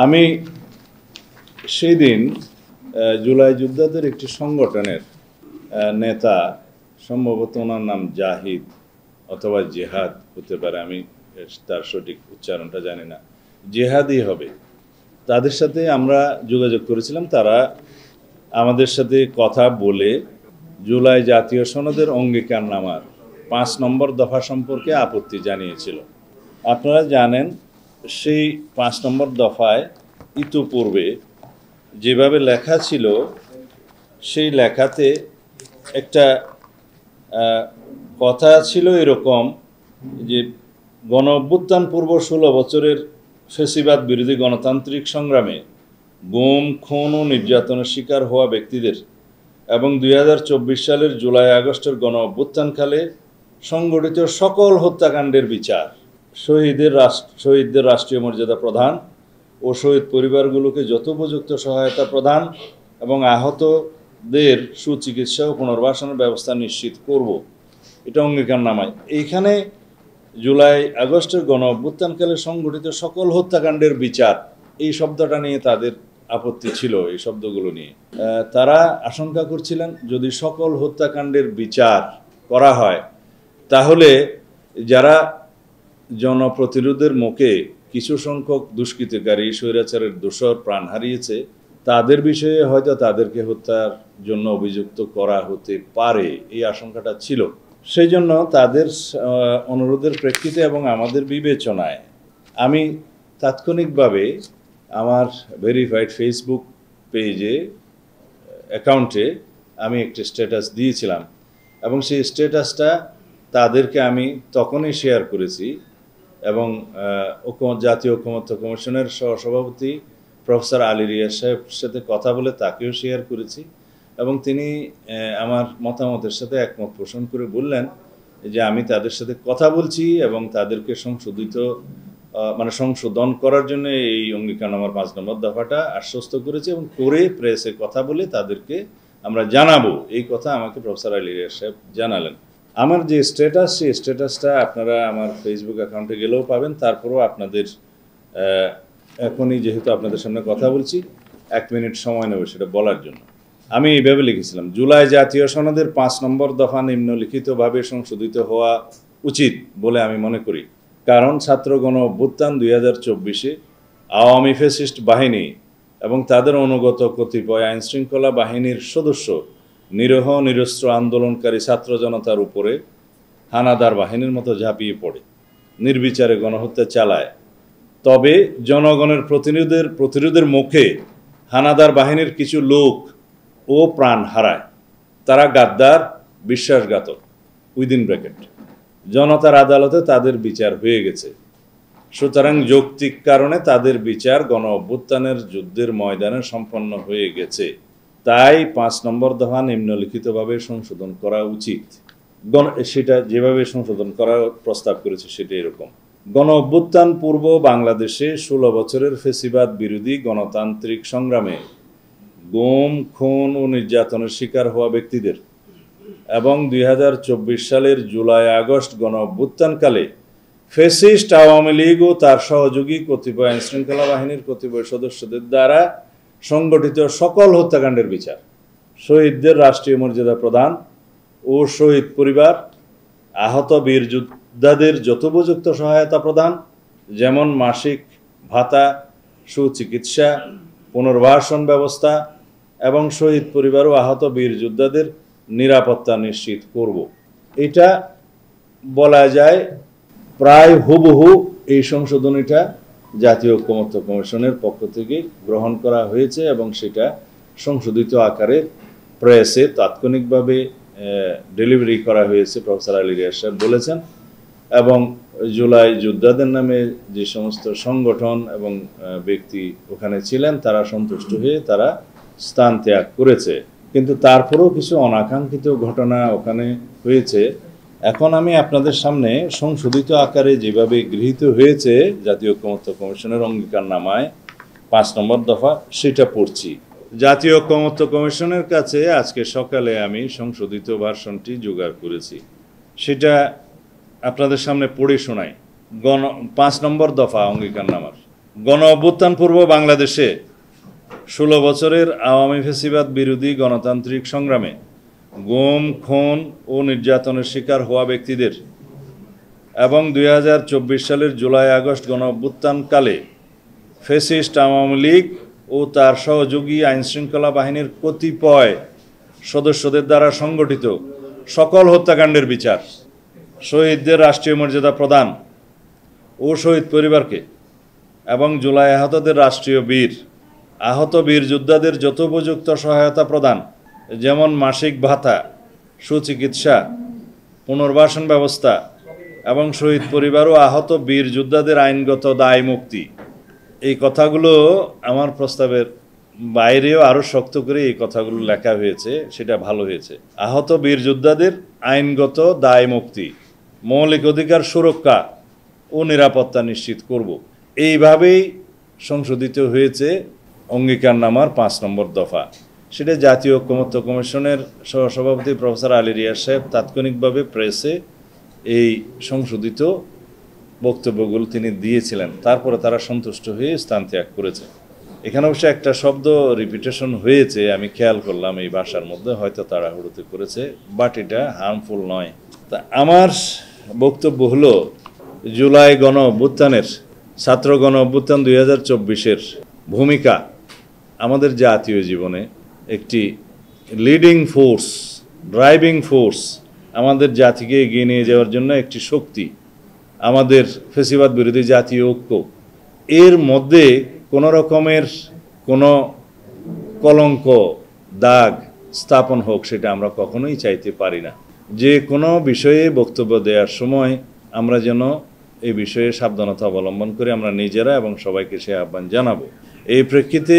আমি সেই দিন জুলাই যোদ্ধাদের একটি সংগঠনের নেতা, সম্ভবত ওনার নাম জাহিদ অথবা জেহাদ হতে পারে, আমি তার সঠিক উচ্চারণটা জানি না, জেহাদই হবে, তাদের সাথে আমরা যোগাযোগ করেছিলাম। তারা আমাদের সাথে কথা বলে জুলাই জাতীয় সনদের অঙ্গীকারনামার 5 নম্বর দফা সম্পর্কে আপত্তি জানিয়েছিল। আপনারা জানেন, সেই 5 নম্বর দফায় ইতিপূর্বে যেভাবে লেখা ছিল, সেই লেখাতে একটা কথা ছিল এরকম যে গণ অভ্যুত্থান পূর্ব 16 বছরের ফ্যাসিবাদ বিরোধী গণতান্ত্রিক সংগ্রামে গুম, খুন ও নির্যাতনের শিকার হওয়া ব্যক্তিদের এবং 2024 সালের জুলাই আগস্টের গণ অভ্যুত্থানকালে সংগঠিত সকল হত্যাকাণ্ডের বিচার, শহীদদের রাষ্ট্রীয় মর্যাদা প্রদান ও শহীদ পরিবারগুলোকে যথোপযুক্ত সহায়তা প্রদান এবং আহতদের সুচিকিৎসা ও পুনর্বাসনের ব্যবস্থা নিশ্চিত করব, এটা অঙ্গীকারনামায়। এইখানে জুলাই আগস্টের গণ অভ্যুত্থানকালে সংগঠিত সকল হত্যাকাণ্ডের বিচার, এই শব্দটা নিয়ে তাদের আপত্তি ছিল। এই শব্দগুলো নিয়ে তারা আশঙ্কা করছিলেন, যদি সকল হত্যাকাণ্ডের বিচার করা হয় তাহলে যারা জনপ্রতিরোধের মুখে কিছু সংখ্যক দুষ্কৃতকারী, স্বৈরাচারের দোসর প্রাণ হারিয়েছে, তাদের বিষয়ে হয়তো তাদেরকে হত্যার জন্য অভিযুক্ত করা হতে পারে, এই আশঙ্কাটা ছিল। সেই জন্য তাদের অনুরোধের প্রেক্ষিতে এবং আমাদের বিবেচনায় আমি তাৎক্ষণিকভাবে আমার ভেরিফাইড ফেসবুক পেজে, অ্যাকাউন্টে আমি একটি স্ট্যাটাস দিয়েছিলাম এবং সেই স্ট্যাটাসটা তাদেরকে আমি তখনই শেয়ার করেছি এবং জাতীয় ঐকমত্য কমিশনের সহসভাপতি প্রফেসর আলী রিয়াজ সাহেবের সাথে কথা বলে তাকেও শেয়ার করেছি এবং তিনি আমার মতামতের সাথে একমত পোষণ করে বললেন যে আমি তাদের সাথে কথা বলছি এবং তাদেরকে সংশোধন করার জন্য এই অঙ্গীকারনামার 5 নম্বর দফাটা আশ্বস্ত করেছে এবং করে প্রেসে কথা বলে তাদেরকে আমরা জানাবো, এই কথা আমাকে প্রফেসর আলী রিয়াজ সাহেব জানালেন। আমার যে স্ট্যাটাস, সেই স্ট্যাটাসটা আপনারা আমার ফেসবুক অ্যাকাউন্টে গেলেও পাবেন। তারপরেও আপনাদের এখনই যেহেতু আপনাদের সামনে কথা বলছি, 1 মিনিট সময় নেব সেটা বলার জন্য। আমি এইভাবে লিখেছিলাম, জুলাই জাতীয় সনদের 5 নম্বর দফা নিম্নলিখিতভাবে সংশোধিত হওয়া উচিত বলে আমি মনে করি। কারণ ছাত্র গণ অভ্যুত্থান 2024-এ আওয়ামী ফ্যাসিস্ট বাহিনী এবং তাদের অনুগত কতিপয় আইনশৃঙ্খলা বাহিনীর সদস্য নিরীহ নিরস্ত্র আন্দোলনকারী ছাত্র জনতার উপরে হানাদার বাহিনীর মতো ঝাঁপিয়ে পড়ে, নির্বিচারে গণহত্যা চালায়। তবে জনগণের প্রতিরোধের মুখে হানাদার বাহিনীর কিছু লোক ও প্রাণ হারায়। তারা গাদ্দার, বিশ্বাসঘাতক, উইদিন ব্র্যাকেট। জনতার আদালতে তাদের বিচার হয়ে গেছে। সুতরাং যৌক্তিক কারণে তাদের বিচার গণ অভ্যুত্থানের যুদ্ধের ময়দানে সম্পন্ন হয়ে গেছে। তাই 5 নম্বর দফা নিম্নলিখিতভাবে সংশোধন করা উচিত। সেটা যেভাবে সংশোধন করার প্রস্তাব করেছে সেটা এরকম: গণ অভ্যুত্থান পূর্ব বাংলাদেশে 16 বছরের ফ্যাসিবাদ বিরোধী গণতান্ত্রিক সংগ্রামে গুম, খুন ও নির্যাতনের শিকার হওয়া ব্যক্তিদের এবং 2024 সালের জুলাই আগস্ট গণ অভ্যুত্থানকালে ফ্যাসিস্ট আওয়ামী লীগ ও তার সহযোগী কতিপয় আইনশৃঙ্খলা বাহিনীর কতিপয় সদস্যদের দ্বারা সংগঠিত সকল হত্যাকাণ্ডের বিচার, শহীদদের রাষ্ট্রীয় মর্যাদা প্রদান ও শহীদ পরিবার, আহত বীর যোদ্ধাদের যথোপযুক্ত সহায়তা প্রদান, যেমন মাসিক ভাতা, সুচিকিৎসা, পুনর্বাসন ব্যবস্থা এবং শহীদ পরিবার ও আহত বীর যোদ্ধাদের নিরাপত্তা নিশ্চিত করব। এটা বলা যায় প্রায় হুবহু এই সংশোধনীটা জাতীয় ঐকমত্য কমিশনের পক্ষ থেকে গ্রহণ করা হয়েছে এবং সেটা সংশোধিত আকারে প্রেসে তাৎক্ষণিকভাবে ডেলিভারি করা হয়েছে, প্রফেসর আলী রিয়াজ সাহেব বলেছেন। এবং জুলাই যোদ্ধাদের নামে যে সমস্ত সংগঠন এবং ব্যক্তি ওখানে ছিলেন তারা সন্তুষ্ট হয়ে তারা স্থান ত্যাগ করেছে। কিন্তু তারপরেও কিছু অনাকাঙ্ক্ষিত ঘটনা ওখানে হয়েছে। এখন আমি আপনাদের সামনে সংশোধিত আকারে যেভাবে গৃহীত হয়েছে জাতীয় ঐকমত্য কমিশনের অঙ্গীকারনামায় 5 নম্বর দফা, সেটা পড়ছি। জাতীয় ঐকমত্য কমিশনের কাছে আজকে সকালে আমি সংশোধিত ভার্সনটি জোগাড় করেছি, সেটা আপনাদের সামনে পড়ে শোনাই। 5 নম্বর দফা অঙ্গীকারনামার গণ অভ্যুত্থান পূর্ব বাংলাদেশে 16 বছরের আওয়ামী ফ্যাসিবাদ বিরোধী গণতান্ত্রিক সংগ্রামে গুম, খুন ও নির্যাতনের শিকার হওয়া ব্যক্তিদের এবং 2024 সালের জুলাই আগস্ট গণ অভ্যুত্থানকালে ফ্যাসিস্ট আওয়ামী লীগ ও তার সহযোগী আইনশৃঙ্খলা বাহিনীর কতিপয় সদস্যদের দ্বারা সংগঠিত সকল হত্যাকাণ্ডের বিচার, শহীদদের রাষ্ট্রীয় মর্যাদা প্রদান ও শহীদ পরিবারকে এবং জুলাই আহতদের রাষ্ট্রীয় বীর, আহত বীর যোদ্ধাদের যথোপযুক্ত সহায়তা প্রদান, যেমন মাসিক ভাতা, সুচিকিৎসা, পুনর্বাসন ব্যবস্থা এবং শহীদ পরিবার ও আহত বীর যোদ্ধাদের আইনগত দায় মুক্তি। এই কথাগুলো আমার প্রস্তাবের বাইরেও আরও শক্ত করে এই কথাগুলো লেখা হয়েছে, সেটা ভালো হয়েছে। আহত বীর যোদ্ধাদের আইনগত দায় মুক্তি, মৌলিক অধিকার সুরক্ষা ও নিরাপত্তা নিশ্চিত করব। এইভাবেই সংশোধিত হয়েছে অঙ্গীকারনামার 5 নম্বর দফা। সেটা জাতীয় ঐকমত্য কমিশনের সহসভাপতি প্রফেসর আলী রিয়াজ সাহেব তাৎক্ষণিকভাবে প্রেসে এই সংশোধিত বক্তব্যগুলো তিনি দিয়েছিলেন। তারপরে তারা সন্তুষ্ট হয়ে স্থান ত্যাগ করেছে। এখানে অবশ্য একটা শব্দ রিপিটেশন হয়েছে, আমি খেয়াল করলাম এই ভাষার মধ্যে, হয়তো তাড়াহুড়োতে করেছে, বাট এটা হার্মফুল নয়। তা আমার বক্তব্য হলো, জুলাই গণ অভ্যুত্থানের, ছাত্র গণ অভ্যুত্থান 2024-এর ভূমিকা আমাদের জাতীয় জীবনে একটি লিডিং ফোর্স, ড্রাইভিং ফোর্স, আমাদের জাতিকে এগিয়ে নিয়ে যাওয়ার জন্য একটি শক্তি, আমাদের ফ্যাসিবাদ বিরোধী জাতীয় ঐক্য। এর মধ্যে কোনো রকমের কোনো কলঙ্ক, দাগ স্থাপন হোক, সেটা আমরা কখনোই চাইতে পারি না। যে কোনো বিষয়ে বক্তব্য দেওয়ার সময় আমরা যেন এই বিষয়ে সাবধানতা অবলম্বন করে আমরা নিজেরা এবং সবাইকে সে আহ্বান জানাবো। এই প্রেক্ষিতে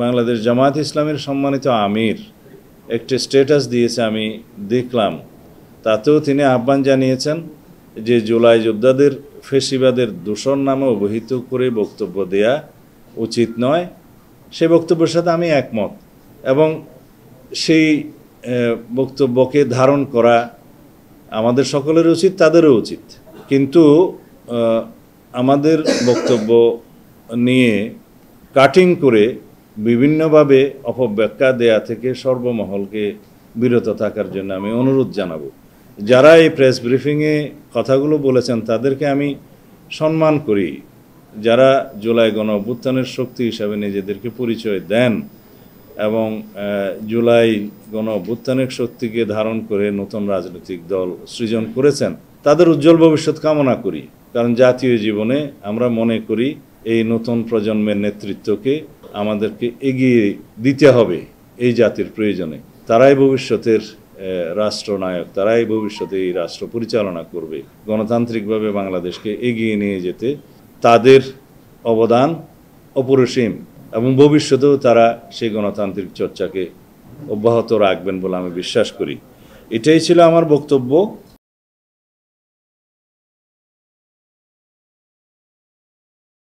বাংলাদেশ জামায়াত ইসলামের সম্মানিত আমির একটি স্ট্যাটাস দিয়েছে, আমি দেখলাম। তাতেও তিনি আহ্বান জানিয়েছেন যে জুলাই যোদ্ধাদের ফ্যাসিবাদের দূষণ নামে অবহিত করে বক্তব্য দেয়া উচিত নয়। সেই বক্তব্যের সাথে আমি একমত, এবং সেই বক্তব্যকে ধারণ করা আমাদের সকলের উচিত, তাদেরও উচিত। কিন্তু আমাদের বক্তব্য নিয়ে কাটিং করে বিভিন্নভাবে অপব্যাখ্যা দেয়া থেকে সর্বমহলকে বিরত থাকার জন্য আমি অনুরোধ জানাবো। যারা এই প্রেস ব্রিফিংয়ে কথাগুলো বলেছেন তাদেরকে আমি সম্মান করি, যারা জুলাই গণ অভ্যুত্থানের শক্তি হিসাবে নিজেদেরকে পরিচয় দেন এবং জুলাই গণ অভ্যুত্থানের শক্তিকে ধারণ করে নতুন রাজনৈতিক দল সৃজন করেছেন, তাদের উজ্জ্বল ভবিষ্যৎ কামনা করি। কারণ জাতীয় জীবনে আমরা মনে করি এই নতুন প্রজন্মের নেতৃত্বকে আমাদেরকে এগিয়ে দিতে হবে এই জাতির প্রয়োজনে। তারাই ভবিষ্যতের রাষ্ট্রনায়ক, তারাই ভবিষ্যতে এই রাষ্ট্র পরিচালনা করবে। গণতান্ত্রিকভাবে বাংলাদেশকে এগিয়ে নিয়ে যেতে তাদের অবদান অপরিসীম, এবং ভবিষ্যতেও তারা সেই গণতান্ত্রিক চর্চাকে অব্যাহত রাখবেন বলে আমি বিশ্বাস করি। এটাই ছিল আমার বক্তব্য।